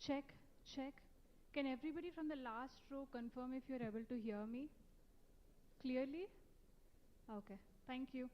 Check, check. Can everybody from the last row confirm if you're able to hear me clearly? Okay, thank you.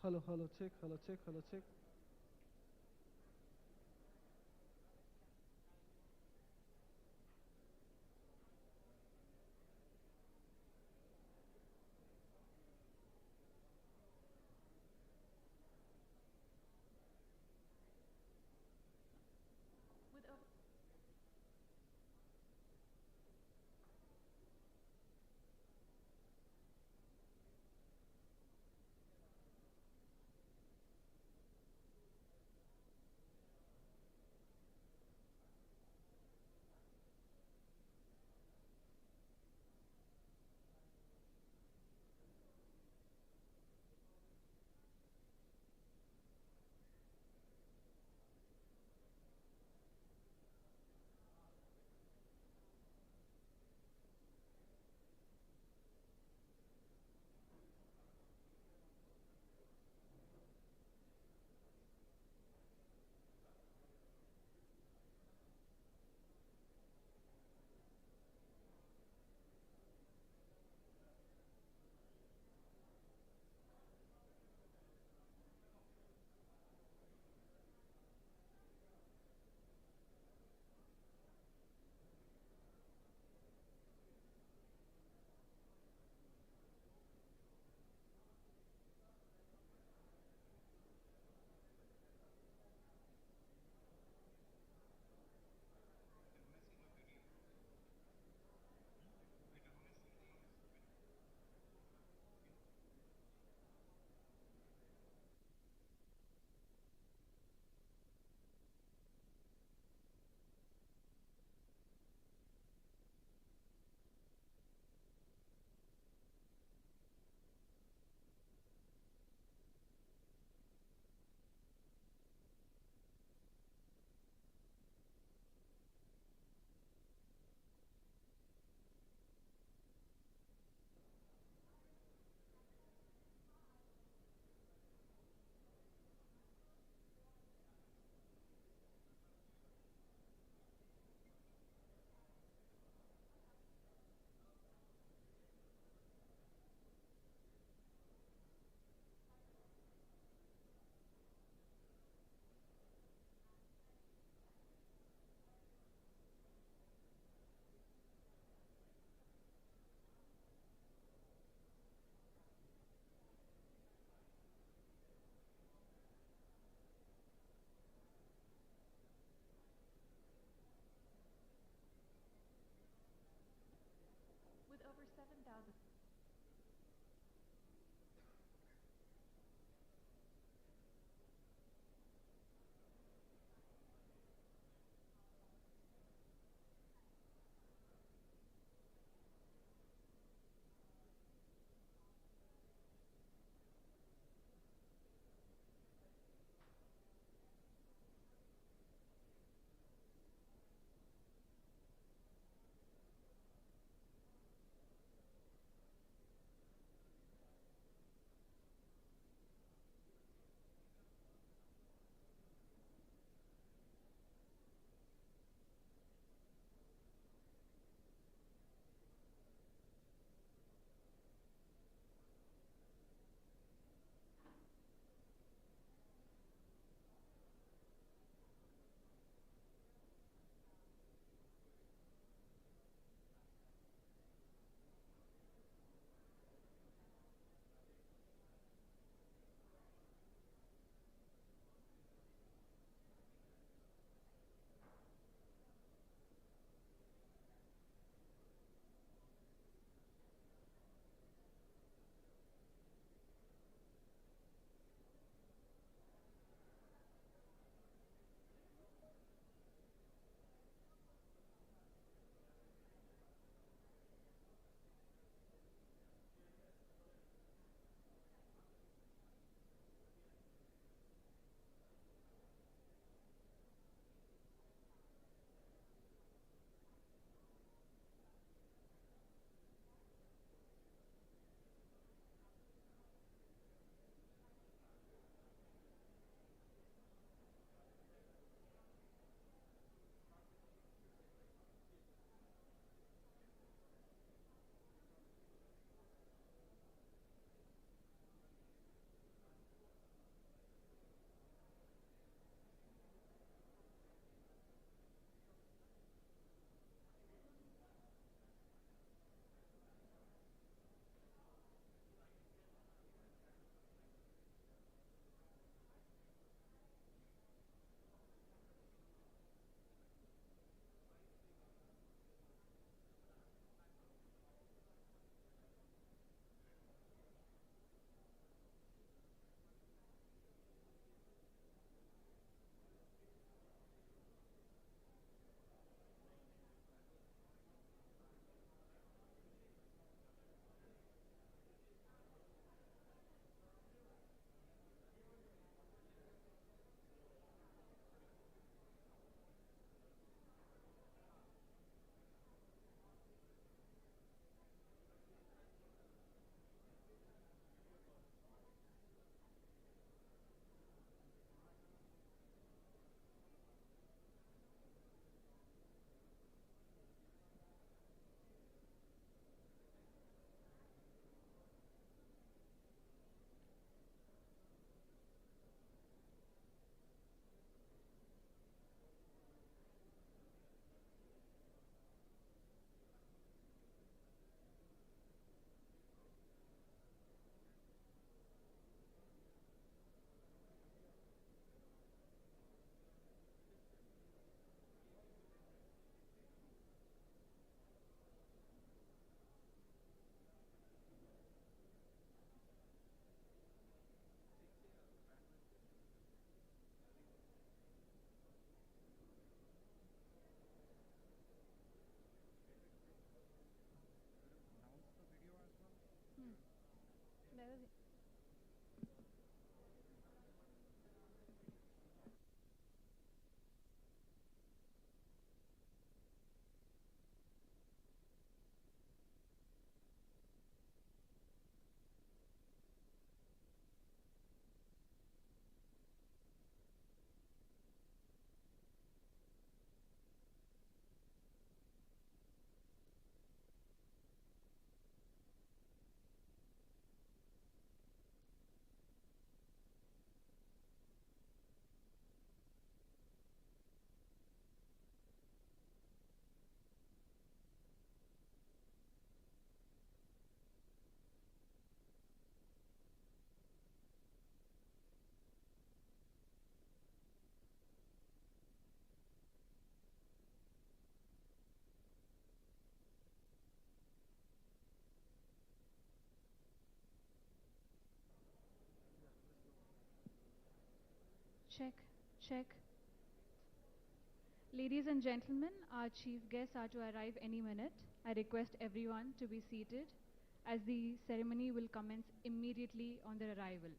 Hello, check. With a Check, check. Ladies and gentlemen, our chief guests are to arrive any minute. I request everyone to be seated as the ceremony will commence immediately on their arrival.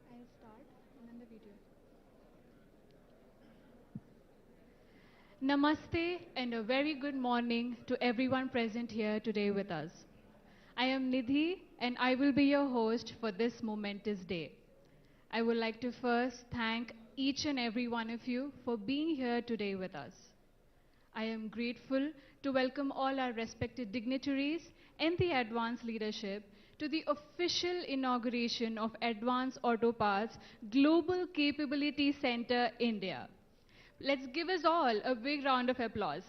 I'll start and then the video. Namaste and a very good morning to everyone present here today with us. I am Nidhi and I will be your host for this momentous day. I would like to first thank each and every one of you for being here today with us. I am grateful to welcome all our respected dignitaries and the advanced leadership to the official inauguration of Advanced Auto Parts Global Capability Center, India. Let's give us all a big round of applause.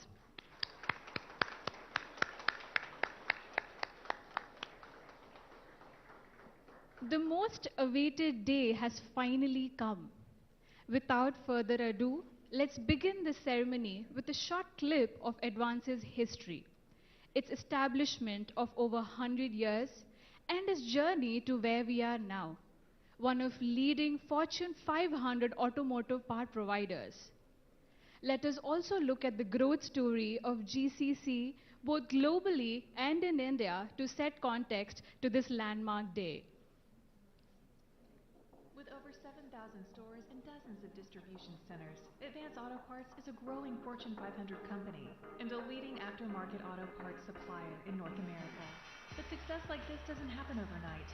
The most awaited day has finally come. Without further ado, let's begin this ceremony with a short clip of Advance's history, its establishment of over 100 years, and its journey to where we are now, one of leading Fortune 500 automotive part providers. Let us also look at the growth story of GCC both globally and in India to set context to this landmark day. With over 7,000 stores and dozens of distribution centers, Advance Auto Parts is a growing Fortune 500 company and a leading aftermarket auto parts supplier in North America. But success like this doesn't happen overnight,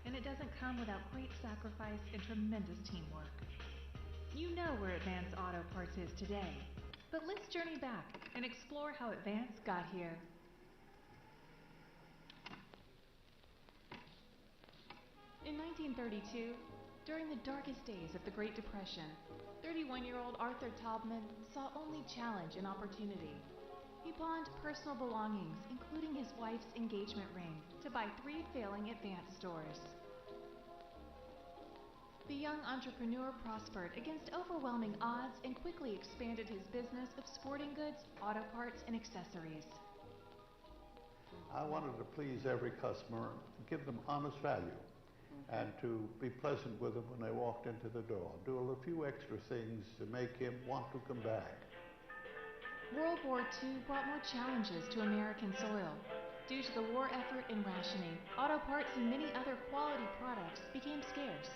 and it doesn't come without great sacrifice and tremendous teamwork. You know where Advance Auto Parts is today, but let's journey back and explore how Advance got here. In 1932, during the darkest days of the Great Depression, 31-year-old Arthur Taubman saw only challenge and opportunity. He pawned personal belongings, including his wife's engagement ring, to buy 3 failing Advance stores. The young entrepreneur prospered against overwhelming odds and quickly expanded his business of sporting goods, auto parts, and accessories. I wanted to please every customer, give them honest value, and to be pleasant with them when they walked into the door. Do a few extra things to make him want to come back. World War II brought more challenges to American soil. Due to the war effort and rationing, auto parts and many other quality products became scarce.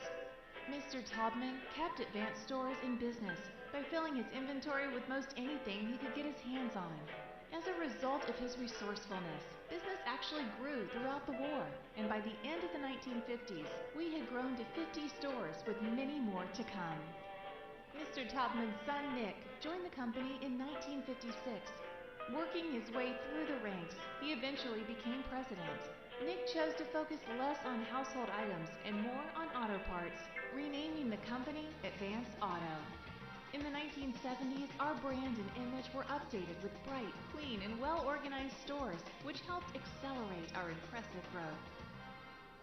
Mr. Taubman kept Advance stores in business by filling his inventory with most anything he could get his hands on. As a result of his resourcefulness, business actually grew throughout the war, and by the end of the 1950s, we had grown to 50 stores with many more to come. Mr. Taubman's son Nick joined the company in 1956. Working his way through the ranks, he eventually became president. Nick chose to focus less on household items and more on auto parts, renaming the company Advance Auto. In the 1970s, our brand and image were updated with bright, clean, and well-organized stores, which helped accelerate our impressive growth.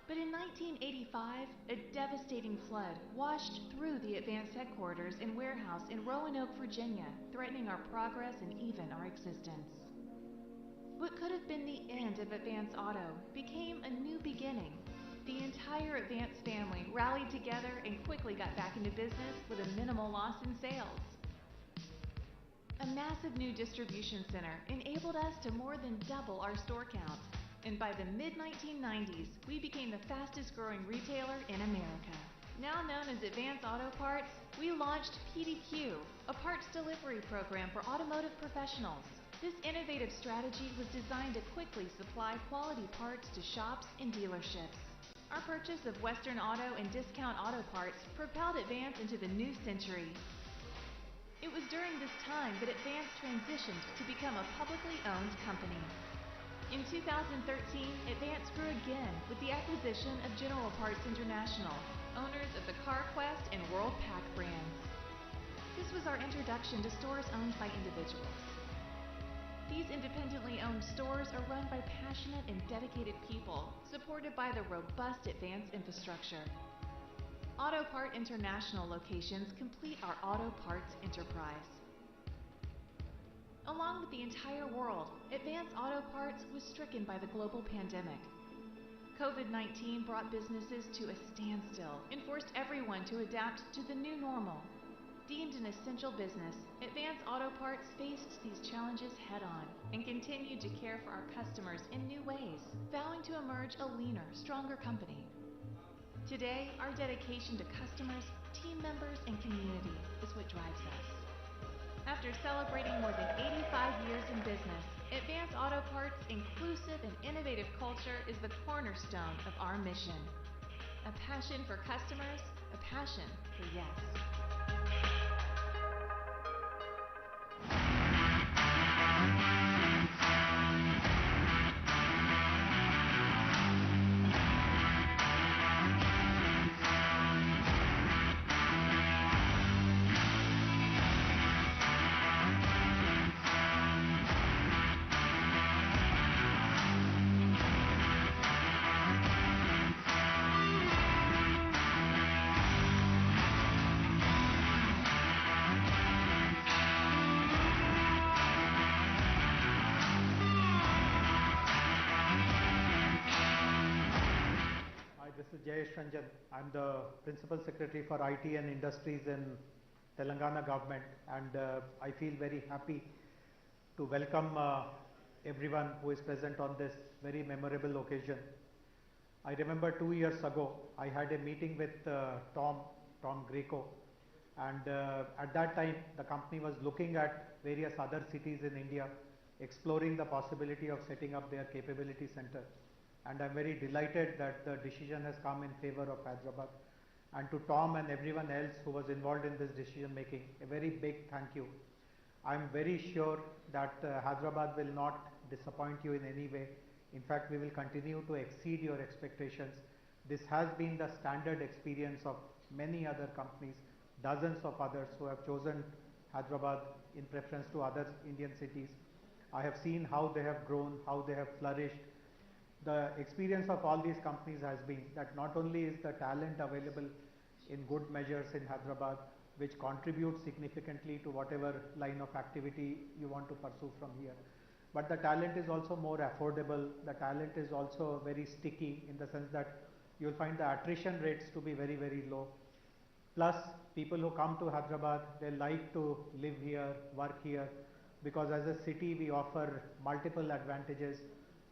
But in 1985, a devastating flood washed through the Advance headquarters and warehouse in Roanoke, Virginia, threatening our progress and even our existence. What could have been the end of Advance Auto became a new beginning. The entire Advance family rallied together and quickly got back into business with a minimal loss in sales. A massive new distribution center enabled us to more than double our store count. And by the mid-1990s, we became the fastest growing retailer in America. Now known as Advance Auto Parts, we launched PDQ, a parts delivery program for automotive professionals. This innovative strategy was designed to quickly supply quality parts to shops and dealerships. Our purchase of Western Auto and Discount Auto Parts propelled Advance into the new century. It was during this time that Advance transitioned to become a publicly owned company. In 2013, Advance grew again with the acquisition of General Parts International, owners of the CarQuest and WorldPac brands. This was our introduction to stores owned by individuals. These independently owned stores are run by passionate and dedicated people, supported by the robust Advance infrastructure. Auto Part International locations complete our auto parts enterprise. Along with the entire world, Advance Auto Parts was stricken by the global pandemic. COVID-19 brought businesses to a standstill and forced everyone to adapt to the new normal. Deemed an essential business, Advance Auto Parts faced these challenges head-on and continued to care for our customers in new ways, vowing to emerge a leaner, stronger company. Today, our dedication to customers, team members, and community is what drives us. After celebrating more than 85 years in business, Advance Auto Parts' inclusive and innovative culture is the cornerstone of our mission. A passion for customers, a passion for yes. Sanjay, I'm the Principal Secretary for IT and Industries in Telangana government, and I feel very happy to welcome everyone who is present on this very memorable occasion. I remember 2 years ago, I had a meeting with Tom Greco, and at that time the company was looking at various other cities in India, exploring the possibility of setting up their capability center. And I'm very delighted that the decision has come in favor of Hyderabad. And to Tom and everyone else who was involved in this decision making, a very big thank you. I'm very sure that Hyderabad will not disappoint you in any way. In fact, we will continue to exceed your expectations. This has been the standard experience of many other companies, dozens of others who have chosen Hyderabad in preference to other Indian cities. I have seen how they have grown, how they have flourished. The experience of all these companies has been that not only is the talent available in good measures in Hyderabad, which contributes significantly to whatever line of activity you want to pursue from here, but the talent is also more affordable. The talent is also very sticky in the sense that you will find the attrition rates to be very, very low. Plus, people who come to Hyderabad, they like to live here, work here, because as a city we offer multiple advantages.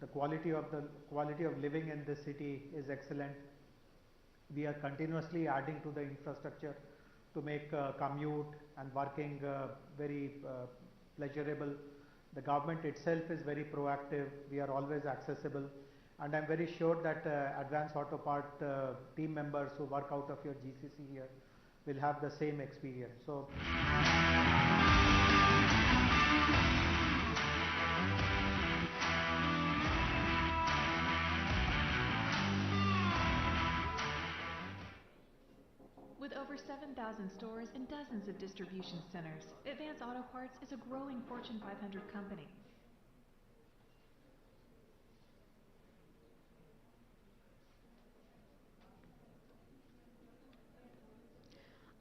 The quality of living in this city is excellent. We are continuously adding to the infrastructure to make commute and working very pleasurable. The government itself is very proactive. We are always accessible, and I'm very sure that Advance Auto Part team members who work out of your GCC here will have the same experience. So over 7,000 stores and dozens of distribution centers, Advance Auto Parts is a growing Fortune 500 company.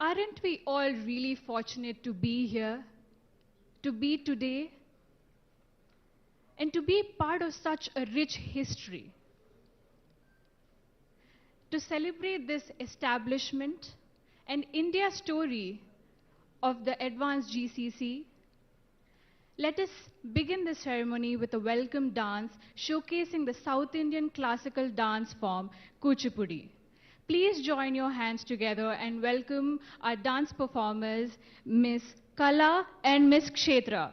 Aren't we all really fortunate to be here, to be today, and to be part of such a rich history? To celebrate this establishment and India's story of the advanced GCC, let us begin the ceremony with a welcome dance showcasing the South Indian classical dance form Kuchipudi. Please join your hands together and welcome our dance performers, Miss Kala and Miss Kshetra.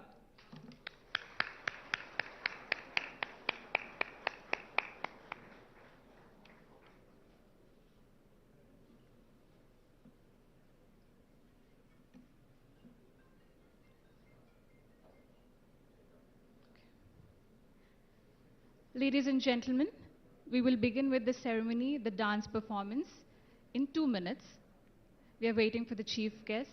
Ladies and gentlemen, we will begin with the ceremony, the dance performance, in 2 minutes. We are waiting for the chief guest.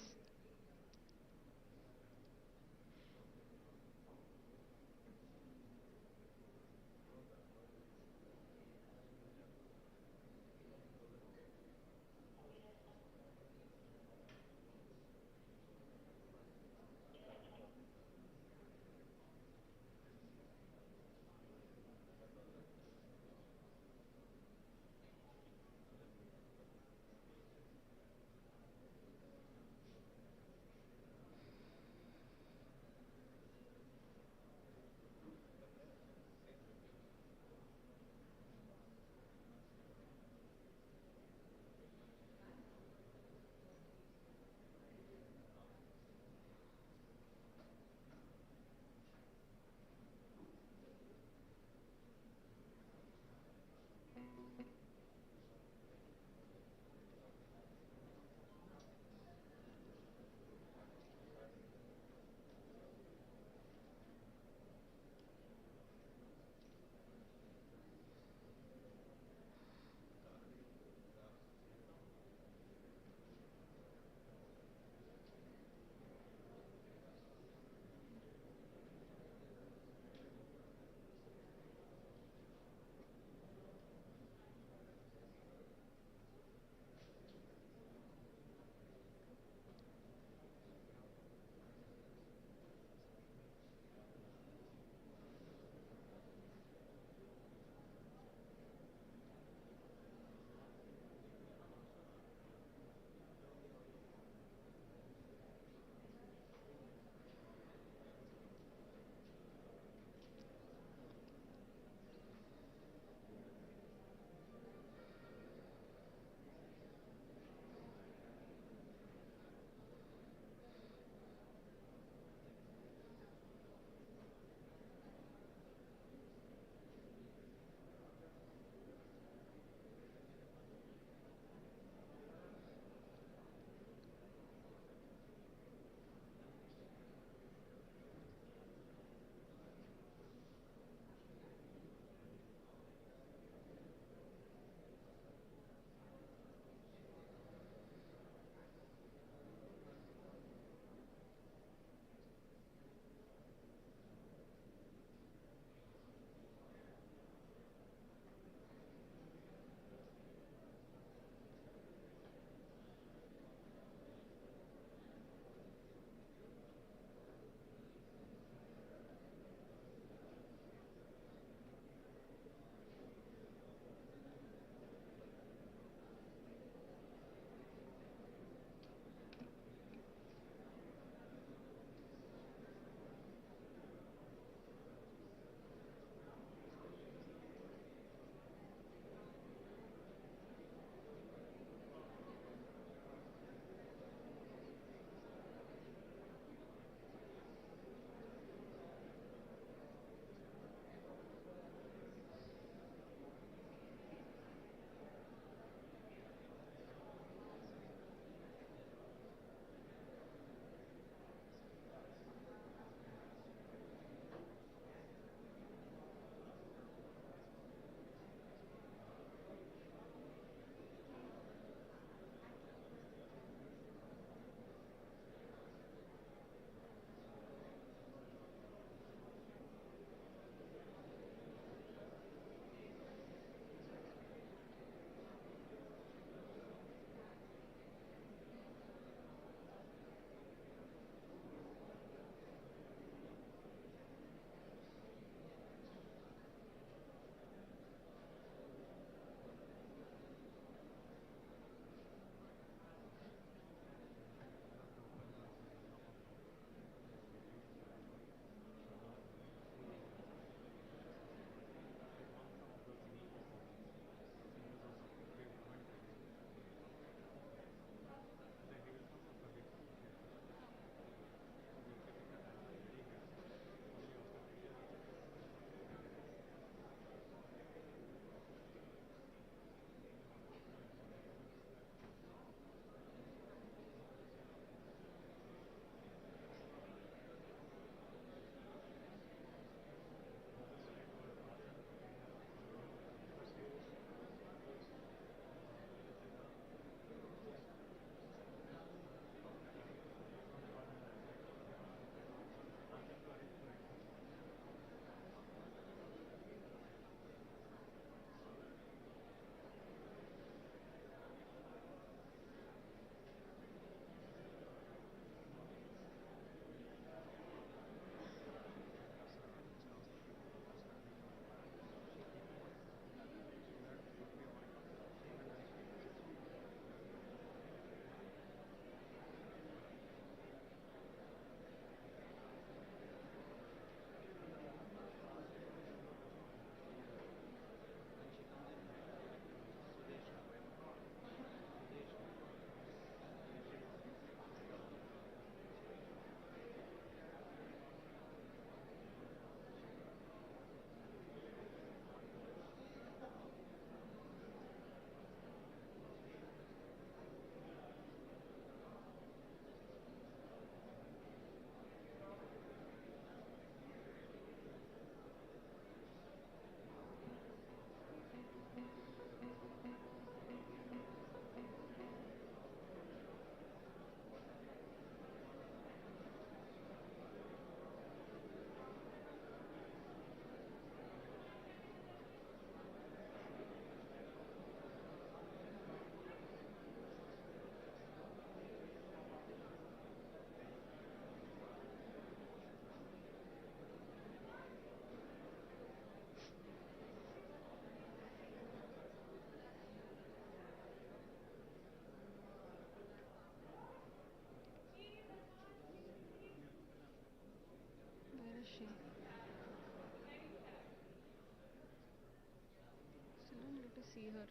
see her.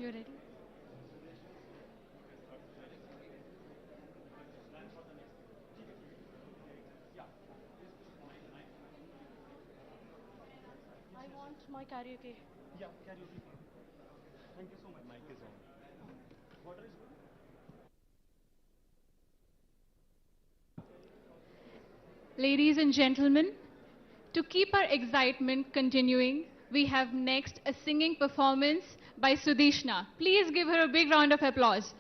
You ready? I want my karaoke. Ladies and gentlemen, to keep our excitement continuing, we have next a singing performance by Sudishna. Please give her a big round of applause.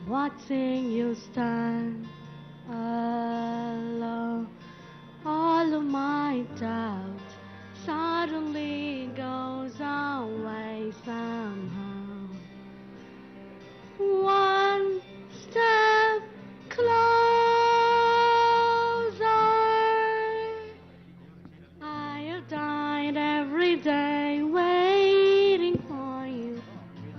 watching you stand alone. All of my doubt suddenly goes away somehow. One step closer. I have died every day waiting for you.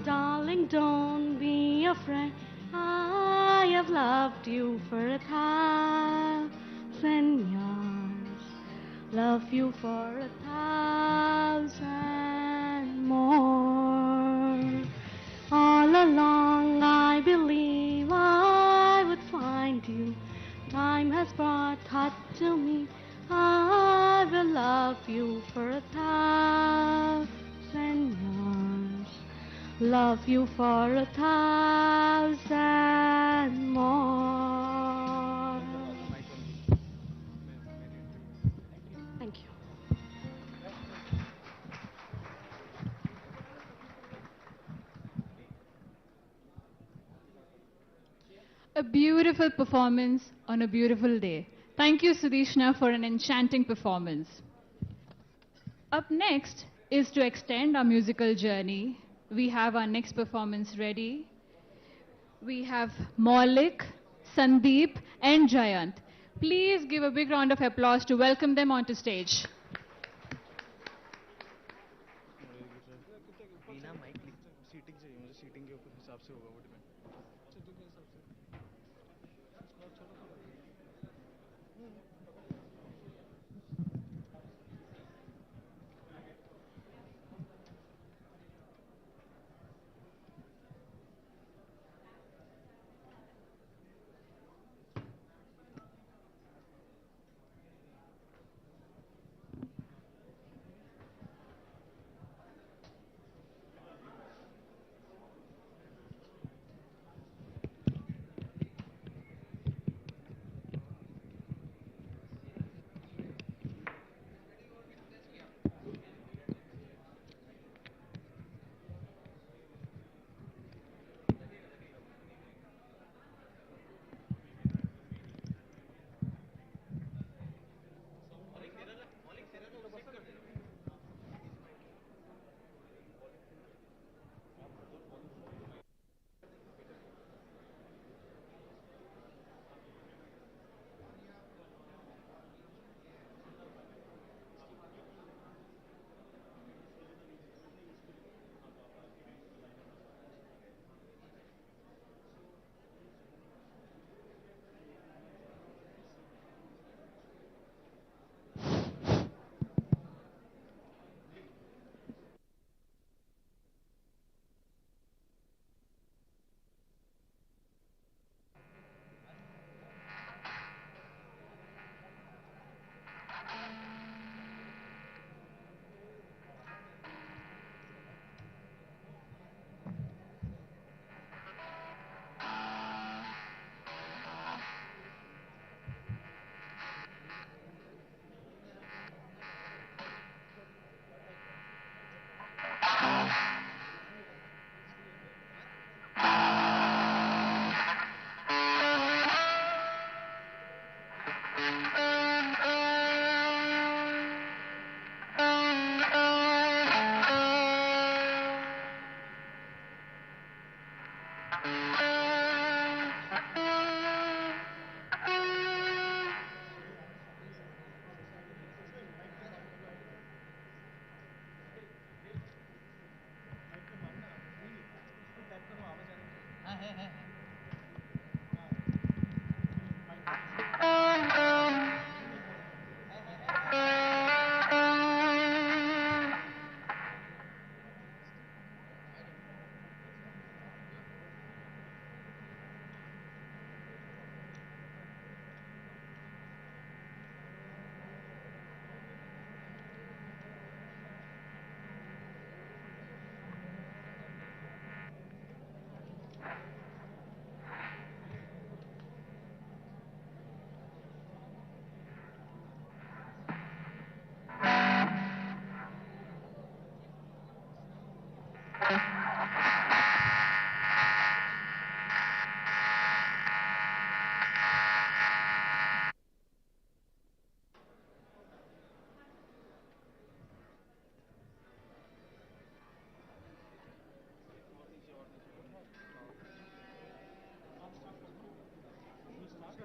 Darling, don't be afraid. I have loved you for 1,000 years. Love you for 1,000 more. All along I believe I would find you. Time has brought heart to me. I will love you for 1,000 years. Love you for 1,000 more. Thank you. A beautiful performance on a beautiful day. Thank you, Sudishna, for an enchanting performance. Up next is to extend our musical journey. We have our next performance ready. We have Maulik, Sandeep, and Jayant. Please give a big round of applause to welcome them onto stage. बिना mic seating चाहिए मुझे seating के ऊपर हिसाब से होगा वो depend seating के हिसाब से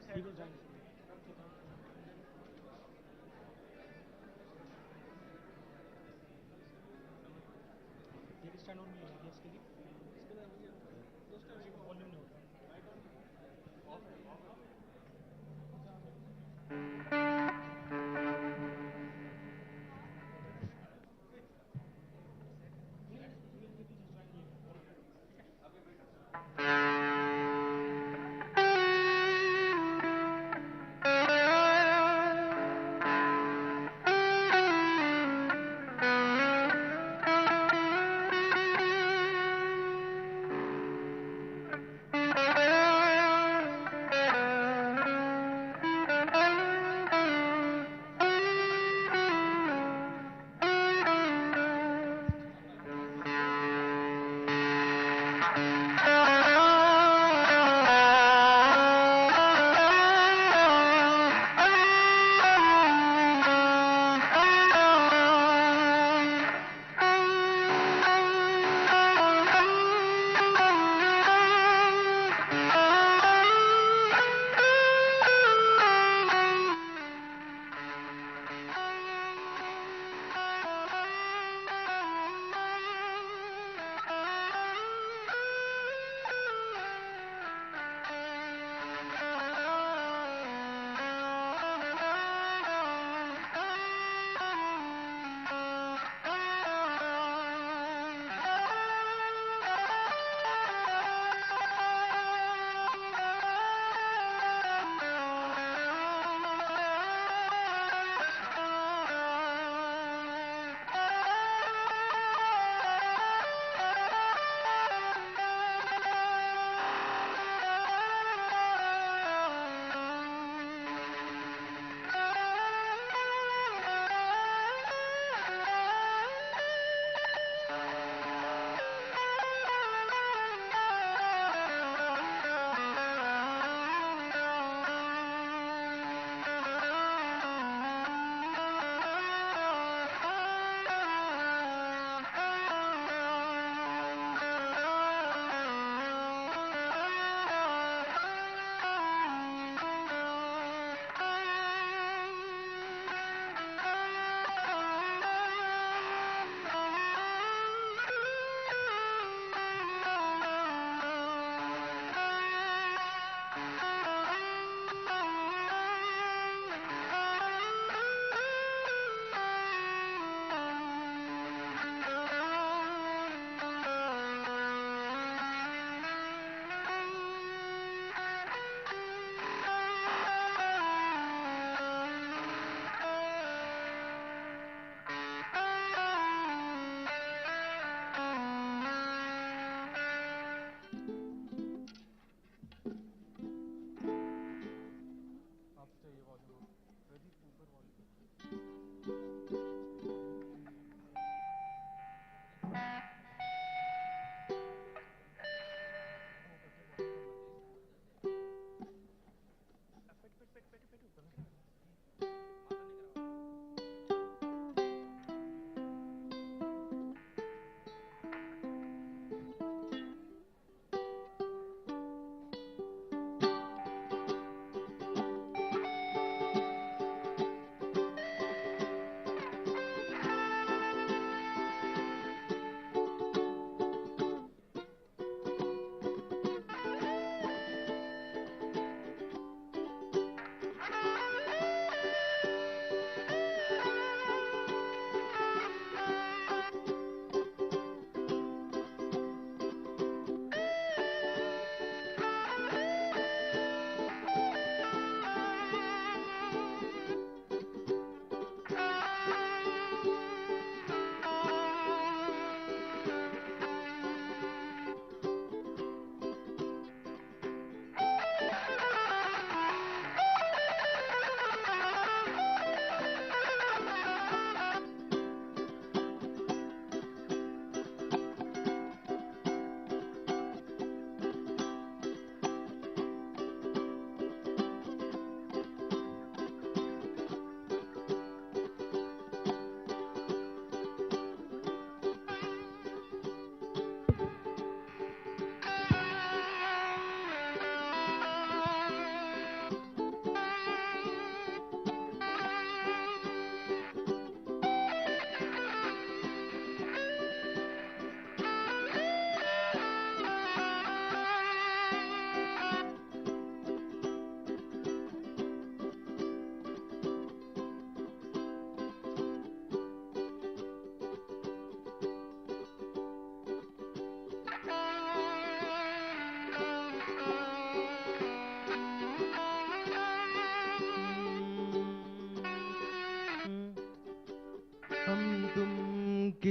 He will join. ये स्टैंड ऑन नहीं है इसके लिए वॉल्यूम नहीं होता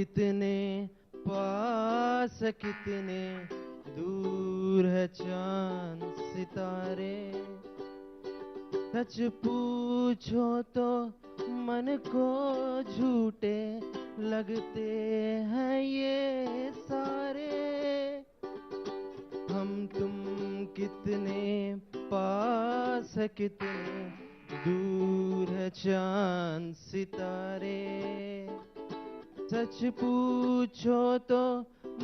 कितने पास कितने दूर है चांद सितारे, सच पूछो तो मन को झूठे लगते हैं ये सारे। हम तुम कितने पास है कितने दूर है चांद सितारे, सच पूछो तो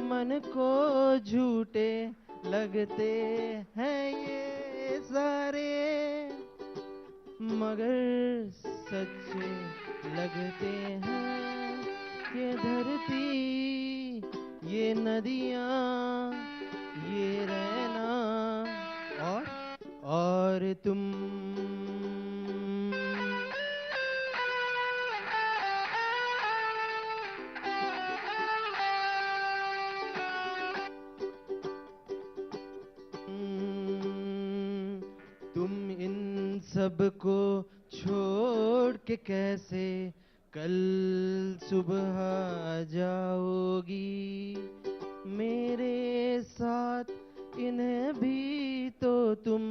मन को झूठे लगते हैं ये सारे, मगर सच्चे लगते हैं ये धरती, ये नदियाँ, ये रहना और तुम। तुम इन सबको छोड़ के कैसे कल सुबह जाओगी, मेरे साथ इन्हें भी तो तुम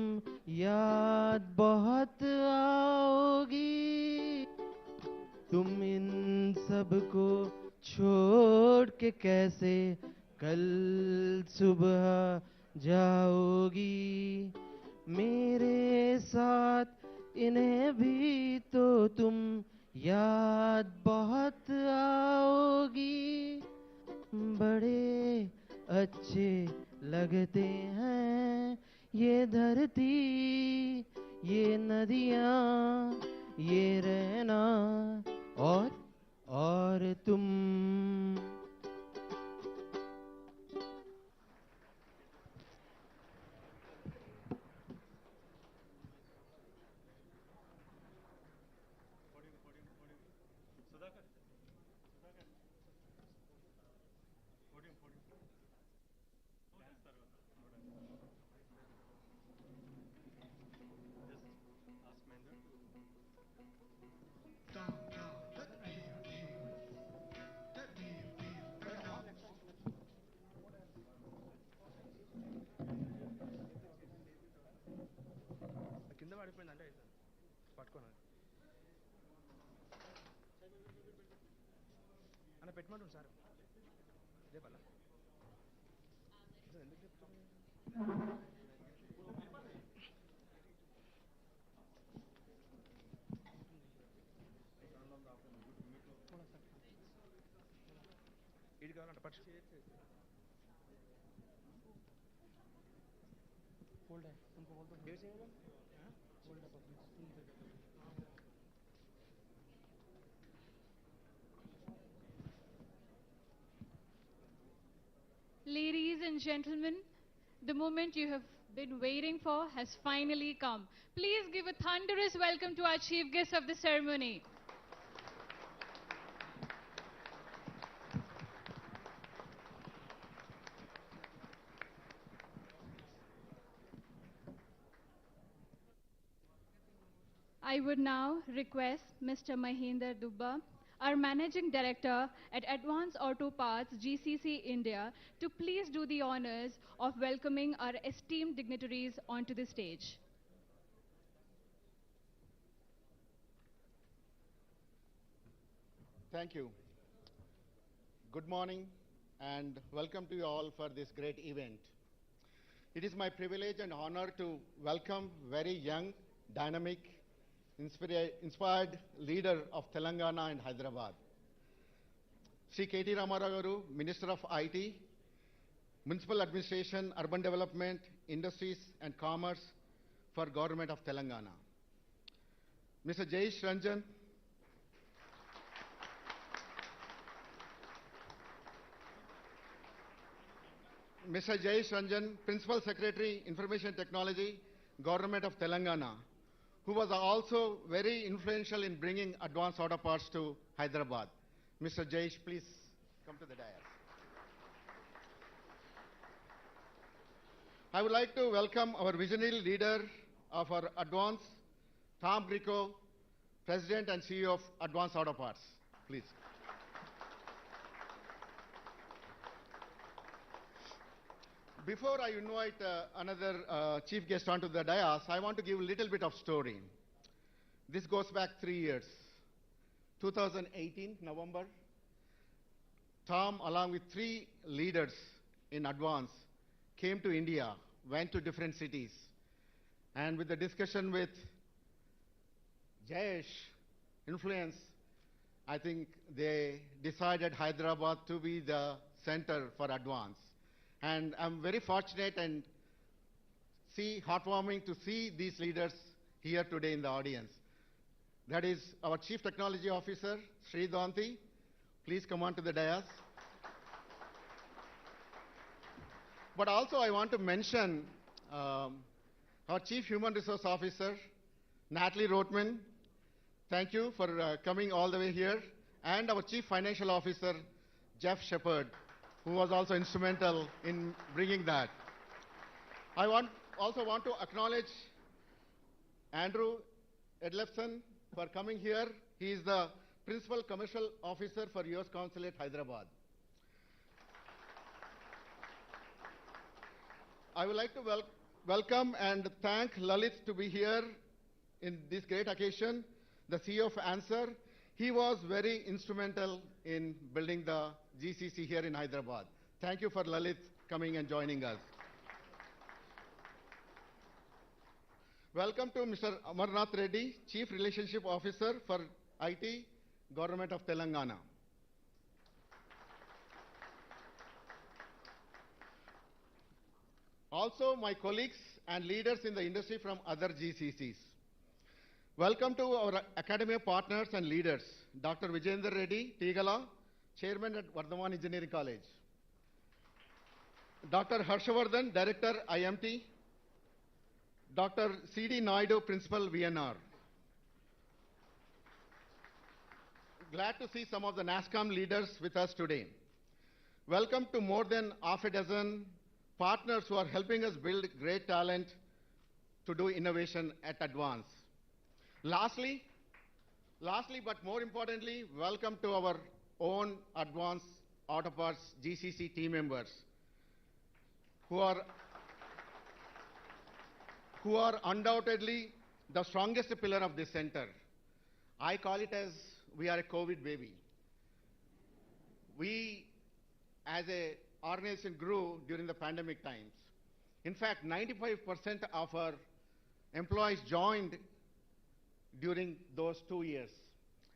याद बहुत आओगी। तुम इन सबको छोड़ के कैसे कल सुबह जाओगी, मेरे साथ इन्हें भी तो तुम याद बहुत आओगी। बड़े अच्छे लगते हैं ये धरती, ये नदियाँ, ये रहना और तुम। కింద పడిపోయిందంటే పట్టుకోను అన్న పెట్టమంటుంది సార్ రేపల్ల ఎందుకు చెప్తాను ఇది కావాలంట పట్టు होल्ड है उनको बोल दो डेढ़ चाहिए ना होल्ड है public. Ladies and gentlemen, the moment you have been waiting for has finally come. Please give a thunderous welcome to our chief guest of the ceremony. I would now request Mr. Mahinder Dubba, our Managing Director at Advanced Auto Parts GCC India, to please do the honors of welcoming our esteemed dignitaries onto the stage. Thank you. Good morning and welcome to you all for this great event. It is my privilege and honor to welcome very young, dynamic, inspired leader of Telangana and Hyderabad, Sri KTR Garu, Minister of IT, Municipal Administration, Urban Development, Industries and Commerce for Government of Telangana. Mr. Jayesh Ranjan, Mr. Jayesh Ranjan, Principal Secretary, Information Technology, Government of Telangana, who was also very influential in bringing advanced auto parts to Hyderabad. Mr. Jayesh, please come to the dais. I would like to welcome our visionary leader of our Advance, Tom Grieco, President and CEO of Advanced Auto Parts. Please. Before I invite another chief guest onto the dais, I want to give a little bit of story. This goes back 3 years. 2018, November, Tom, along with 3 leaders in advance, came to India, went to different cities, and with the discussion with Jayesh, influence, I think they decided Hyderabad to be the center for advance. And I'm very fortunate and heartwarming to see these leaders here today in the audience. That is our Chief Technology Officer, Sri Danti. Please come on to the dais. But also I want to mention our Chief Human Resource Officer, Natalie Rotman. Thank you for coming all the way here. And our Chief Financial Officer, Jeff Shepard, who was also instrumental in bringing that. I also want to acknowledge Andrew Edlefson for coming here. He is the Principal Commercial Officer for US Consulate, Hyderabad. I would like to welcome and thank Lalit to be here in this great occasion, the CEO of Answer. He was very instrumental in building the GCC here in Hyderabad. Thank you for Lalit coming and joining us. Welcome to Mr. Amarnath Reddy, Chief Relationship Officer for IT, Government of Telangana. Also, my colleagues and leaders in the industry from other GCCs. Welcome to our academia partners and leaders, Dr. Vijayendra Reddy, Tigala, Chairman at Vardhaman Engineering College. Dr. Harshavardhan, Director, IMT. Dr. C.D. Naidu, Principal, VNR. Glad to see some of the NASSCOM leaders with us today. Welcome to more than half a dozen partners who are helping us build great talent to do innovation at Advance. Lastly, but more importantly, welcome to our own Advance Auto Parts GCC team members who are undoubtedly the strongest pillar of this center. I call it as we are a COVID baby. We, as an organization, grew during the pandemic times. In fact, 95% of our employees joined during those 2 years.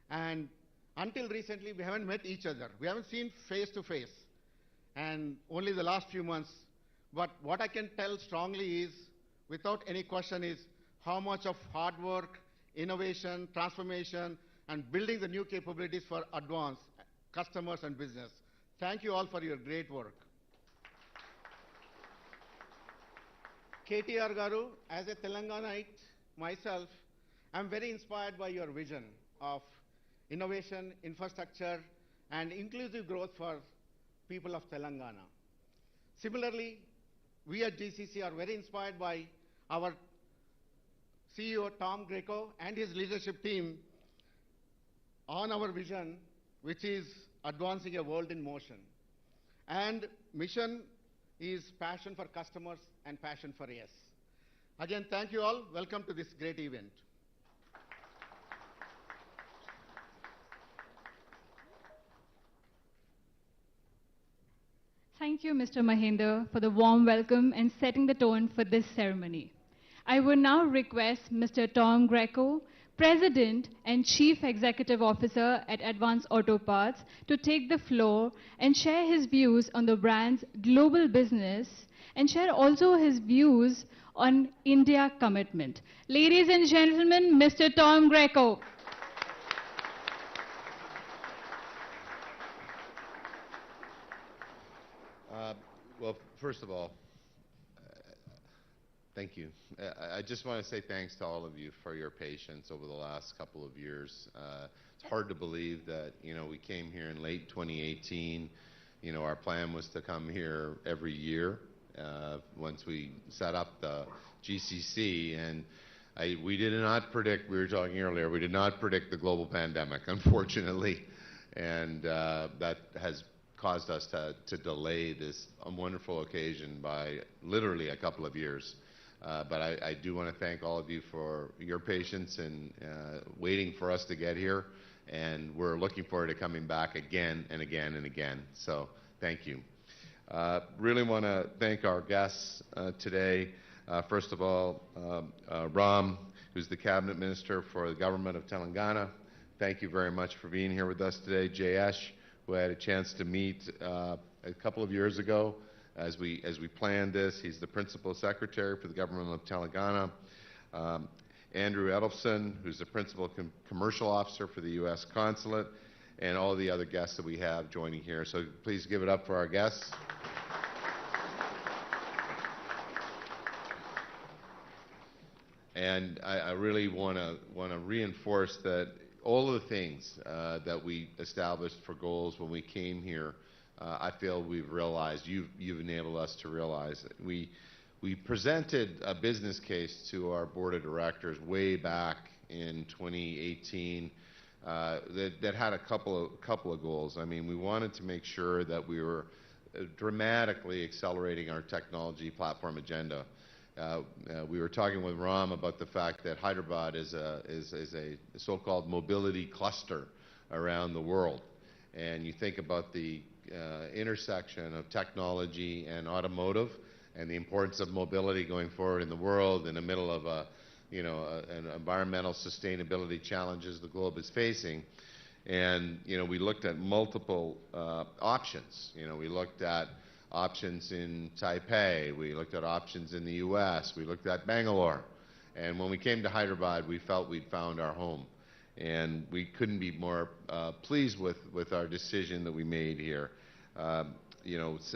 And until recently, we haven't met each other. We haven't seen face to face. And only the last few months. But what I can tell strongly is, without any question, is how much of hard work, innovation, transformation, and building the new capabilities for Advance, customers and business. Thank you all for your great work. KTR Garu, as a Telanganite myself, I'm very inspired by your vision of innovation, infrastructure, and inclusive growth for people of Telangana. Similarly, we at GCC are very inspired by our CEO, Tom Greco, and his leadership team on our vision, which is advancing a world in motion. And mission is passion for customers and passion for yes. Again, thank you all. Welcome to this great event. Thank you, Mr. Mahinder, for the warm welcome and setting the tone for this ceremony. I would now request Mr. Tom Greco, President and Chief Executive Officer at Advance Auto Parts, to take the floor and share his views on the brand's global business and share also his views on India commitment. Ladies and gentlemen, Mr. Tom Greco. Well, first of all, thank you. I just want to say thanks to all of you for your patience over the last couple of years. It's hard to believe that, we came here in late 2018. Our plan was to come here every year once we set up the GCC, and we did not predict, we were talking earlier, we did not predict the global pandemic, unfortunately, and that has caused us to delay this wonderful occasion by literally a couple of years. But I do want to thank all of you for your patience and waiting for us to get here. And we're looking forward to coming back again and again and again. So thank you. Really want to thank our guests today. First of all, Ram, who's the Cabinet Minister for the Government of Telangana. Thank you very much for being here with us today. Jayesh, who I had a chance to meet a couple of years ago as we planned this. He's the Principal Secretary for the Government of Telangana. Andrew Edelson, who's the Principal Commercial Officer for the U.S. Consulate, and all the other guests that we have joining here. So please give it up for our guests. And I really want to reinforce that all of the things that we established for goals when we came here, I feel we've realized, you've enabled us to realize. We presented a business case to our board of directors way back in 2018 that had a couple of goals. I mean, we wanted to make sure that we were dramatically accelerating our technology platform agenda. We were talking with Ram about the fact that Hyderabad is a so-called mobility cluster around the world. And you think about the intersection of technology and automotive and the importance of mobility going forward in the world in the middle of an environmental sustainability challenges the globe is facing. And, we looked at multiple options. We looked at options in Taipei, we looked at options in the US, we looked at Bangalore. And when we came to Hyderabad, we felt we'd found our home. And we couldn't be more pleased with our decision that we made here.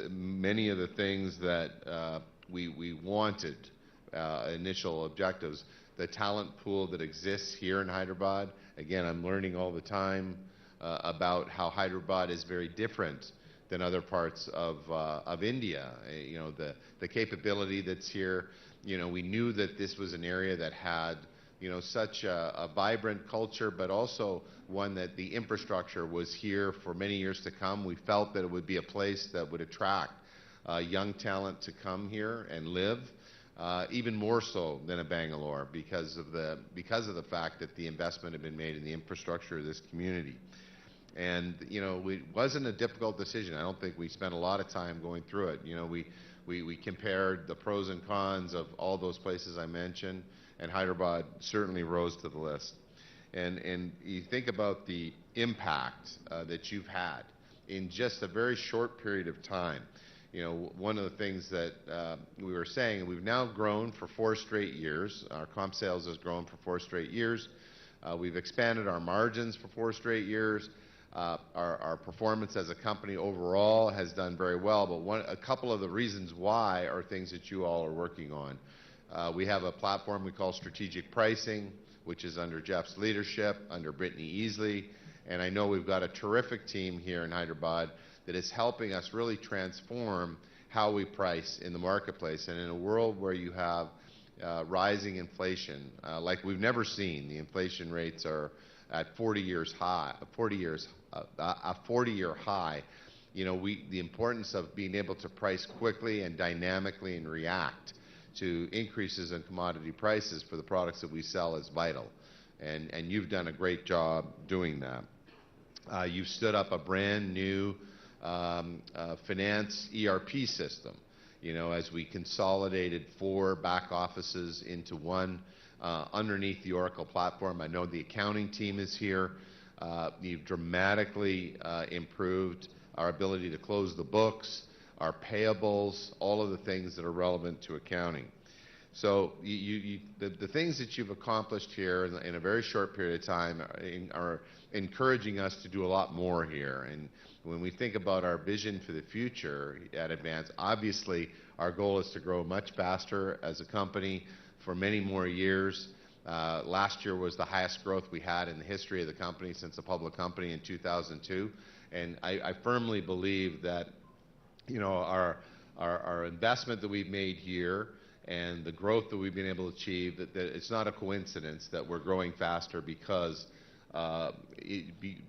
Many of the things that we wanted, initial objectives, the talent pool that exists here in Hyderabad. Again, I'm learning all the time about how Hyderabad is very different than other parts of India. The capability that's here. We knew that this was an area that had such a vibrant culture, but also one that the infrastructure was here for many years to come. We felt that it would be a place that would attract young talent to come here and live, even more so than a Bangalore because of the fact that the investment had been made in the infrastructure of this community. And, it wasn't a difficult decision. I don't think we spent a lot of time going through it. We compared the pros and cons of all those places I mentioned, and Hyderabad certainly rose to the list. And you think about the impact that you've had in just a very short period of time. One of the things that we were saying, we've now grown for 4 straight years. Our comp sales has grown for 4 straight years. We've expanded our margins for 4 straight years. Our performance as a company overall has done very well, but a couple of the reasons why are things that you all are working on. We have a platform we call strategic pricing, which is under Jeff's leadership, under Brittany Easley, and I know we've got a terrific team here in Hyderabad that is helping us really transform how we price in the marketplace. And in a world where you have rising inflation, like we've never seen, the inflation rates are at 40-year high. The importance of being able to price quickly and dynamically and react to increases in commodity prices for the products that we sell is vital. And you've done a great job doing that. You've stood up a brand new finance ERP system, as we consolidated 4 back offices into one underneath the Oracle platform. I know the accounting team is here. You've dramatically improved our ability to close the books, our payables, all of the things that are relevant to accounting. So the things that you've accomplished here in a very short period of time are encouraging us to do a lot more here. And when we think about our vision for the future at Advance, obviously our goal is to grow much faster as a company for many more years. Last year was the highest growth we had in the history of the company since a public company in 2002. And I firmly believe that our investment that we've made here and the growth that we've been able to achieve, that it's not a coincidence that we're growing faster because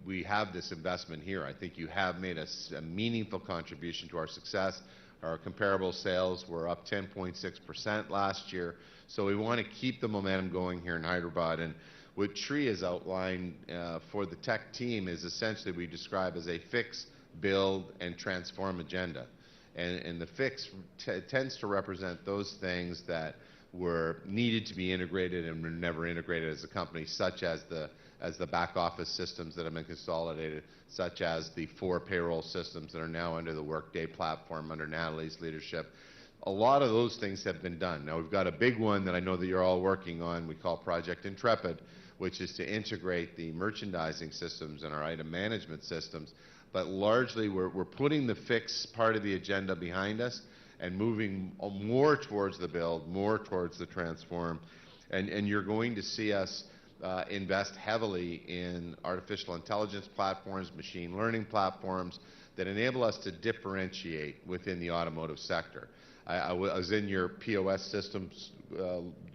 we have this investment here. I think you have made a meaningful contribution to our success. Our comparable sales were up 10.6% last year. So we want to keep the momentum going here in Hyderabad. And what Sri has outlined for the tech team is essentially we describe as a fix, build, and transform agenda. And the fix tends to represent those things that were needed to be integrated and were never integrated as a company, such as the back office systems that have been consolidated, such as the 4 payroll systems that are now under the Workday platform under Natalie's leadership. A lot of those things have been done. Now we've got a big one that I know that you're all working on, we call Project Intrepid, which is to integrate the merchandising systems and our item management systems. But largely we're putting the fix part of the agenda behind us and moving more towards the build, more towards the transform. And you're going to see us invest heavily in artificial intelligence platforms, machine learning platforms that enable us to differentiate within the automotive sector. I was in your POS systems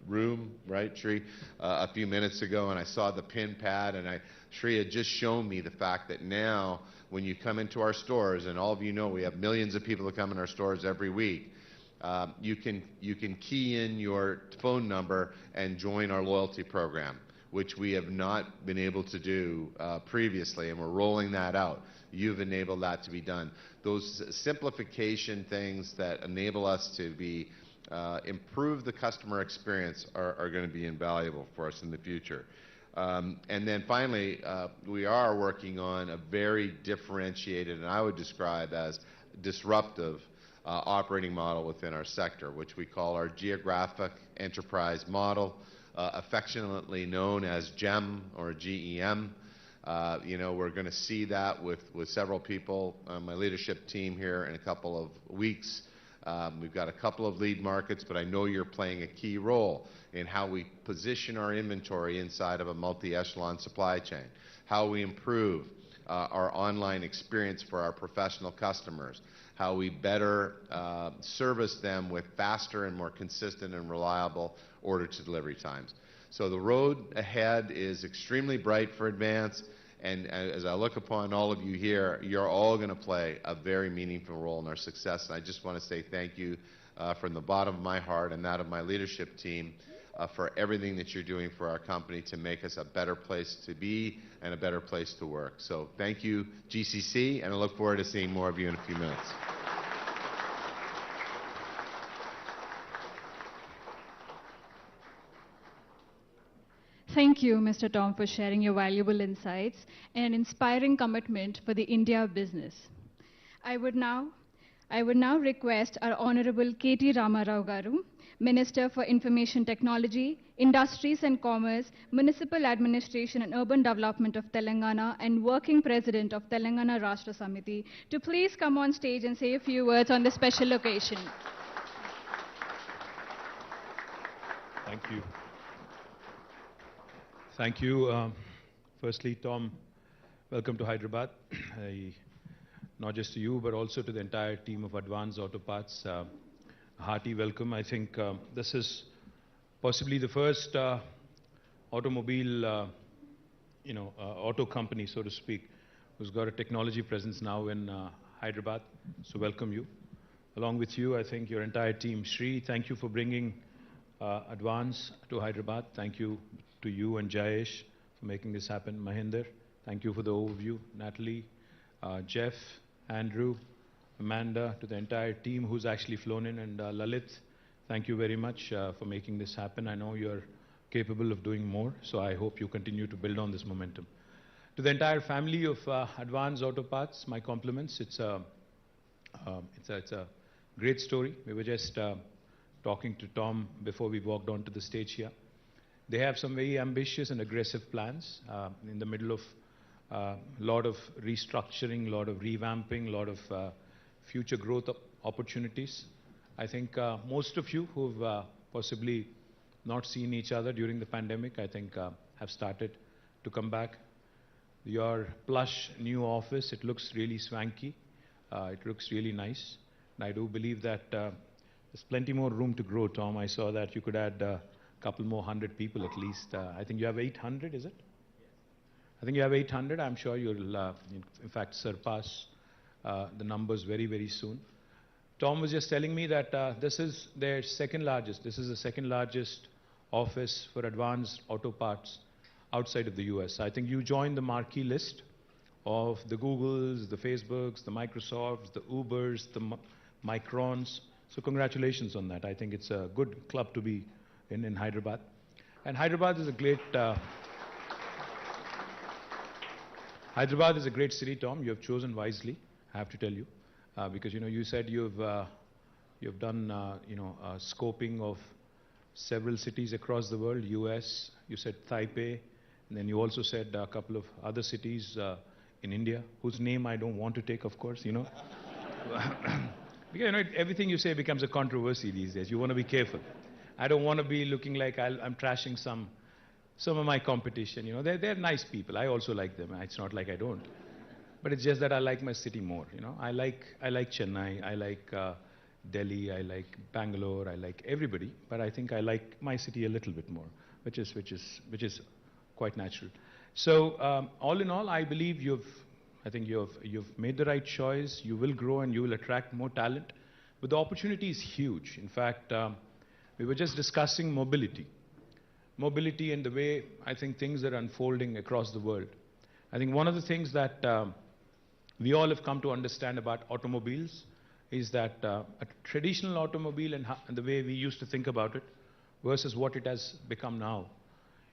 room, right, Sri, a few minutes ago, and I saw the pin pad, and Sri had just shown me the fact that now when you come into our stores, and all of you know we have millions of people that come in our stores every week, you can key in your phone number and join our loyalty program, which we have not been able to do previously, and we're rolling that out. You've enabled that to be done. Those simplification things that enable us to be improve the customer experience are going to be invaluable for us in the future. And then finally, we are working on a very differentiated, and I would describe as disruptive operating model within our sector, which we call our geographic enterprise model, affectionately known as GEM or GEM. We're going to see that with several people on my leadership team here in a couple of weeks. We've got a couple of lead markets, but I know you're playing a key role in how we position our inventory inside of a multi-echelon supply chain, how we improve our online experience for our professional customers, how we better service them with faster and more consistent and reliable order-to-delivery times. So the road ahead is extremely bright for Advance, and as I look upon all of you here, you're all going to play a very meaningful role in our success. And I just want to say thank you from the bottom of my heart and that of my leadership team for everything that you're doing for our company to make us a better place to be and a better place to work. So thank you, GCC, and I look forward to seeing more of you in a few minutes. Thank you, Mr. Tom, for sharing your valuable insights and an inspiring commitment for the India business. I would now request our Honorable K.T. Ramarao Garu, Minister for Information Technology, Industries and Commerce, Municipal Administration and Urban Development of Telangana, and Working President of Telangana Rashtra Samiti, to please come on stage and say a few words on this special occasion. Thank you. Thank you. Firstly, Tom, welcome to Hyderabad. Not just to you, but also to the entire team of Advance Auto Parts. A hearty welcome. I think this is possibly the first automobile, auto company, so to speak, who's got a technology presence now in Hyderabad. So welcome you. Along with you, I think your entire team. Sri, thank you for bringing Advance to Hyderabad. Thank you to you and Jayesh for making this happen. Mahinder, thank you for the overview. Natalie, Jeff, Andrew, Amanda, to the entire team who's actually flown in, and Lalit, thank you very much for making this happen. I know you're capable of doing more, so I hope you continue to build on this momentum. To the entire family of Advance Auto Parts, my compliments. It's a great story. We were just talking to Tom before we walked onto the stage here. They have some very ambitious and aggressive plans in the middle of a lot of restructuring, a lot of revamping, a lot of future growth opportunities. I think most of you who've possibly not seen each other during the pandemic, I think have started to come back. Your plush new office, it looks really swanky. It looks really nice. And I do believe that there's plenty more room to grow, Tom. I saw that you could add couple more 100 people at least. I think you have 800, is it? Yes. I think you have 800. I'm sure you'll, in fact, surpass the numbers very, very soon. Tom was just telling me that this is their second largest. This is the second largest office for advanced auto parts outside of the US. I think you joined the marquee list of the Googles, the Facebooks, the Microsofts, the Ubers, the Microns. So congratulations on that. I think it's a good club to be in Hyderabad. And Hyderabad is a great Hyderabad is a great city, Tom. You have chosen wisely, I have to tell you, because you said you've done scoping of several cities across the world. US, you said Taipei, and then you also said a couple of other cities in India, whose name I don't want to take, of course. Because everything you say becomes a controversy these days. You want to be careful. I don't want to be looking like I'm trashing some of my competition. They're nice people. I also like them. It's not like I don't. But it's just that I like my city more. I like Chennai. I like Delhi. I like Bangalore. I like everybody. But I think I like my city a little bit more, which is quite natural. So all in all, I believe you've made the right choice. You will grow and you will attract more talent. But the opportunity is huge. In fact, we were just discussing mobility. Mobility and the way I think things are unfolding across the world. I think one of the things that we all have come to understand about automobiles is that a traditional automobile and the way we used to think about it versus what it has become now.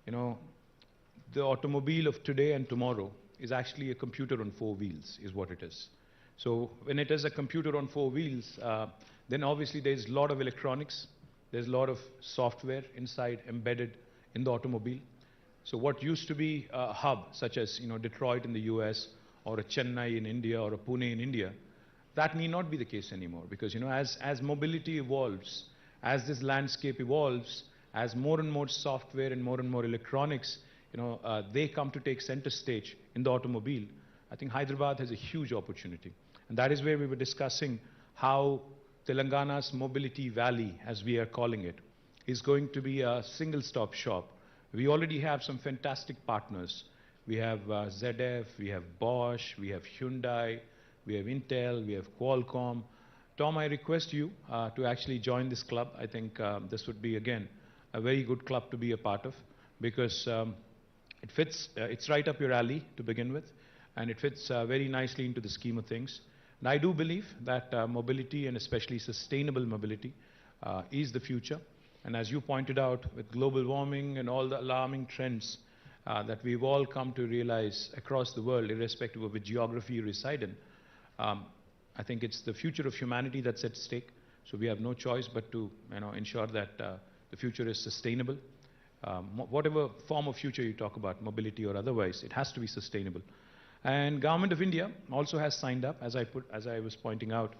The automobile of today and tomorrow is actually a computer on 4 wheels, is what it is. So when it is a computer on 4 wheels, then obviously there's a lot of electronics, there's a lot of software inside embedded in the automobile. So what used to be a hub, such as Detroit in the US, or a Chennai in India, or a Pune in India, that may not be the case anymore. Because as mobility evolves, as this landscape evolves, as more and more software and more electronics, they come to take center stage in the automobile, I think Hyderabad has a huge opportunity. And that is where we were discussing how Telangana's mobility valley, as we are calling it, is going to be a single-stop shop. We already have some fantastic partners. We have ZF, we have Bosch, we have Hyundai, we have Intel, we have Qualcomm. Tom, I request you to actually join this club. I think this would be, again, a very good club to be a part of, because it fits, it's right up your alley to begin with, and it fits very nicely into the scheme of things. And I do believe that mobility, and especially sustainable mobility, is the future. And as you pointed out, with global warming and all the alarming trends that we've all come to realize across the world, irrespective of which geography you reside in, I think it's the future of humanity that's at stake. So we have no choice but to ensure that the future is sustainable. Whatever form of future you talk about, mobility or otherwise, it has to be sustainable. And Government of India also has signed up, as I was pointing out,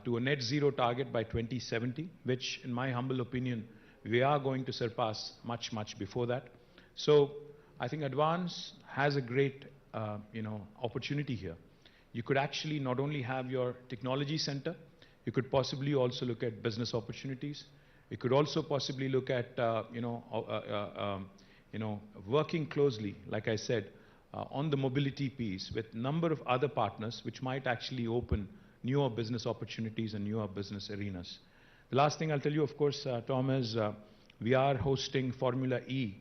to a net zero target by 2070, which, in my humble opinion, we are going to surpass much before that. So I think Advance has a great opportunity here. You could actually not only have your technology center, you could possibly also look at business opportunities. You could also possibly look at working closely, like I said, on the mobility piece with a number of other partners, which might actually open newer business opportunities and newer business arenas. The last thing I'll tell you, of course, Tom, is we are hosting Formula E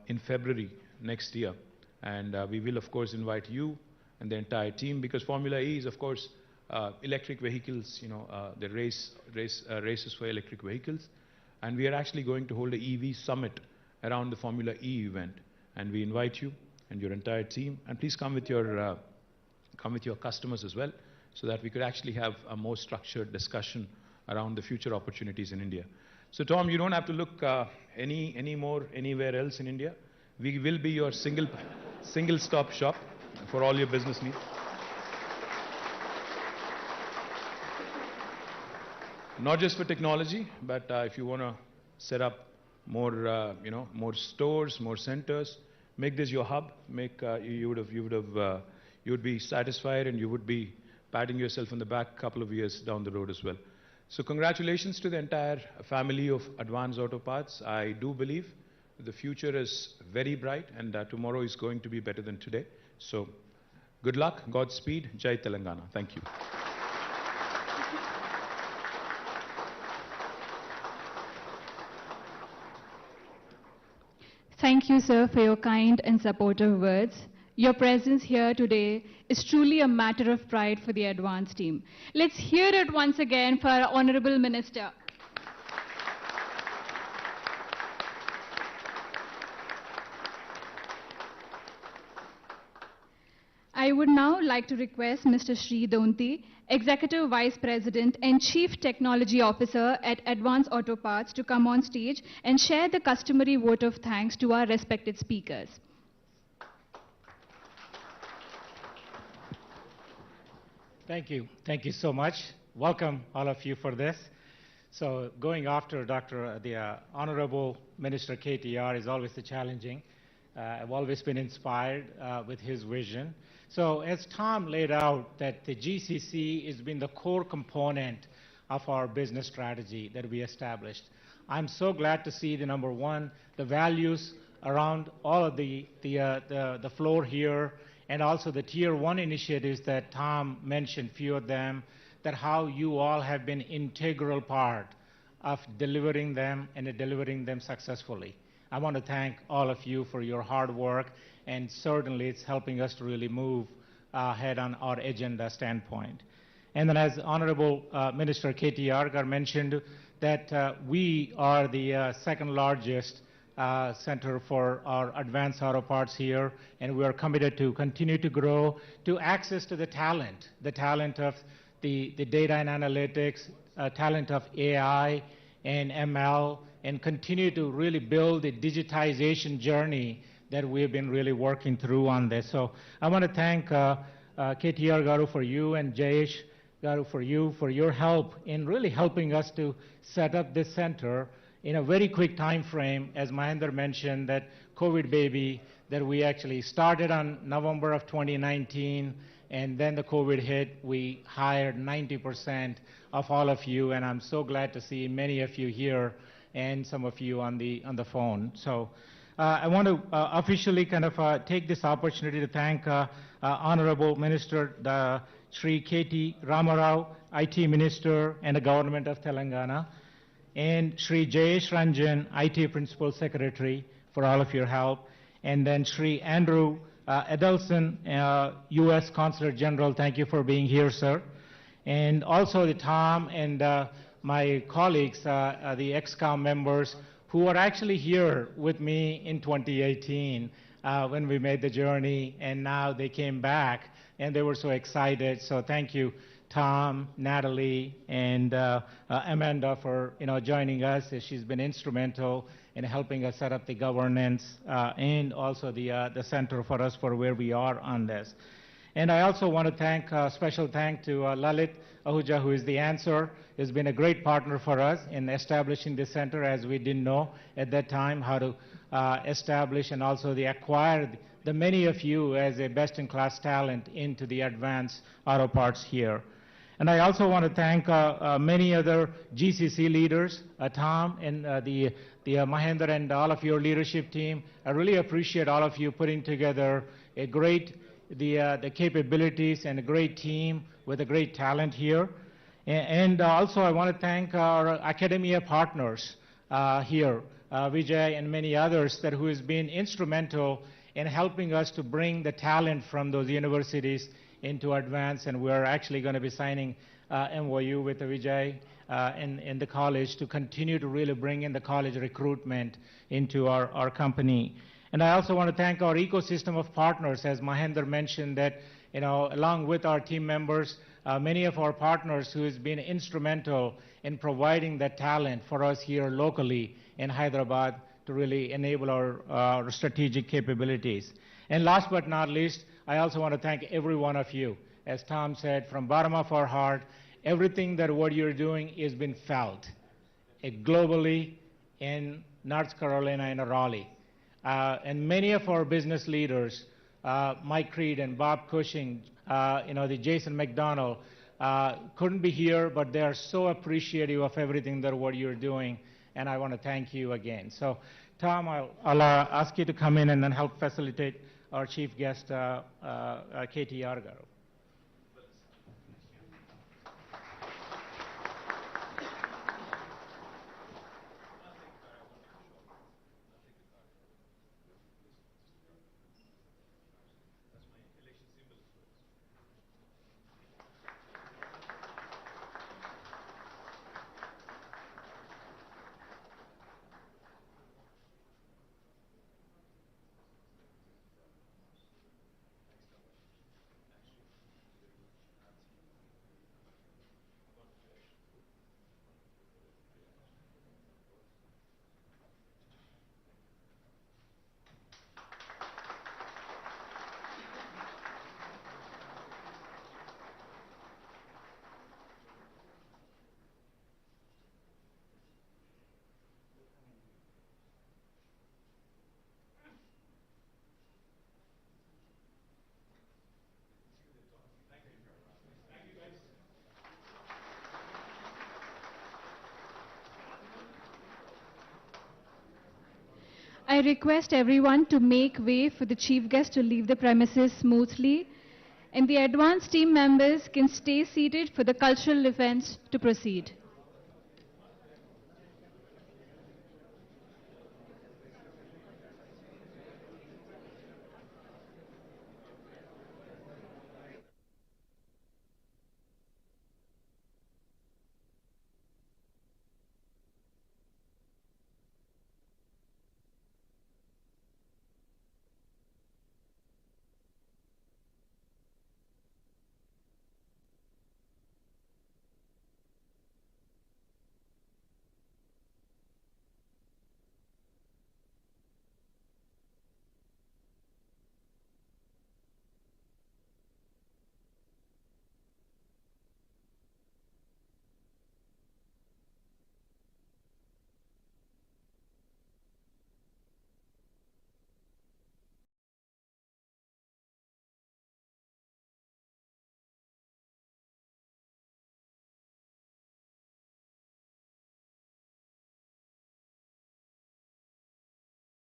in February next year. And we will, of course, invite you and the entire team, because Formula E is, of course, electric vehicles, the races for electric vehicles. And we are actually going to hold an EV summit around the Formula E event. And we invite you and your entire team. And please come with your customers as well, so that we could actually have a more structured discussion around the future opportunities in India. So Tom, you don't have to look anywhere else in India. We will be your single-stop shop for all your business needs. Not just for technology, but if you want to set up more, more stores, more centers, make this your hub. You would be satisfied, and you would be patting yourself on the back a couple of years down the road as well. So congratulations to the entire family of Advanced Auto Parts. I do believe The future is very bright, and tomorrow is going to be better than today. So, good luck, Godspeed, Jai Telangana. Thank you. Thank you, sir, for your kind and supportive words. Your presence here today is truly a matter of pride for the Advance team. Let's hear it once again for our Honorable Minister. I would now like to request Mr. Sri Donti, Executive Vice President and Chief Technology Officer at Advance Auto Parts, to come on stage and share the customary vote of thanks to our respected speakers. Thank you. Thank you so much. Welcome, all of you, for this. So going after the Honorable Minister KTR is always challenging. I've always been inspired with his vision. So as Tom laid out, that the GCC has been the core component of our business strategy that we established. I'm so glad to see the number one, the values around all of the floor here, and also the Tier 1 initiatives that Tom mentioned, few of them, that how you all have been integral part of delivering them and delivering them successfully. I want to thank all of you for your hard work, and certainly it's helping us to really move ahead on our agenda standpoint. And then as Honorable Minister KTR mentioned, that we are the second largest center for our advanced auto parts here, and we are committed to continue to grow, to access to the talent of the data and analytics, talent of AI and ML, and continue to really build the digitization journey that we've been really working through on this. So I want to thank KTR Garu for you, and Jayesh Garu for you, for your help in really helping us to set up this center in a very quick time frame. As Mahendra mentioned, that COVID baby that we actually started on November of 2019, and then the COVID hit, we hired 90% of all of you, and I'm so glad to see many of you here and some of you on the phone. So I want to officially kind of take this opportunity to thank Honorable Minister Sri K.T. Ramarao, IT Minister and the Government of Telangana, and Sri Jayesh Ranjan, IT Principal Secretary, for all of your help, and then Sri Andrew Edelson, U.S. Consulate General, thank you for being here, sir. And also the Tom and my colleagues, the ExCom members, who are actually here with me in 2018 when we made the journey, and now they came back, and they were so excited. So thank you, Tom, Natalie, and Amanda for joining us. She's been instrumental in helping us set up the governance and also the center for us for where we are on this. And I also want to thank, special thank to Lalit Ahuja, who is the answer. Has been a great partner for us in establishing this center, as we didn't know at that time how to establish and also acquire the many of you as a best-in-class talent into the advanced auto parts here. And I also want to thank many other GCC leaders, Tom and the Mahendra and all of your leadership team. I really appreciate all of you putting together a great, the capabilities and a great team with a great talent here. And also I want to thank our academia partners here, Vijay and many others who has been instrumental in helping us to bring the talent from those universities into advance, and we're actually going to be signing MOU with Vijay in the college to continue to really bring in the college recruitment into our company. And I also want to thank our ecosystem of partners, as Mahendra mentioned, that along with our team members, many of our partners who has been instrumental in providing that talent for us here locally in Hyderabad to really enable our strategic capabilities. And last but not least, I also want to thank every one of you. As Tom said, from bottom of our heart, everything that what you're doing has been felt globally in North Carolina and Raleigh. And many of our business leaders, Mike Creed and Bob Cushing, the Jason McDonald, couldn't be here, but they are so appreciative of everything that what you're doing, and I want to thank you again. So Tom, I'll ask you to come in and then help facilitate our chief guest, KTR Garu. I request everyone to make way for the chief guest to leave the premises smoothly, and the advanced team members can stay seated for the cultural events to proceed.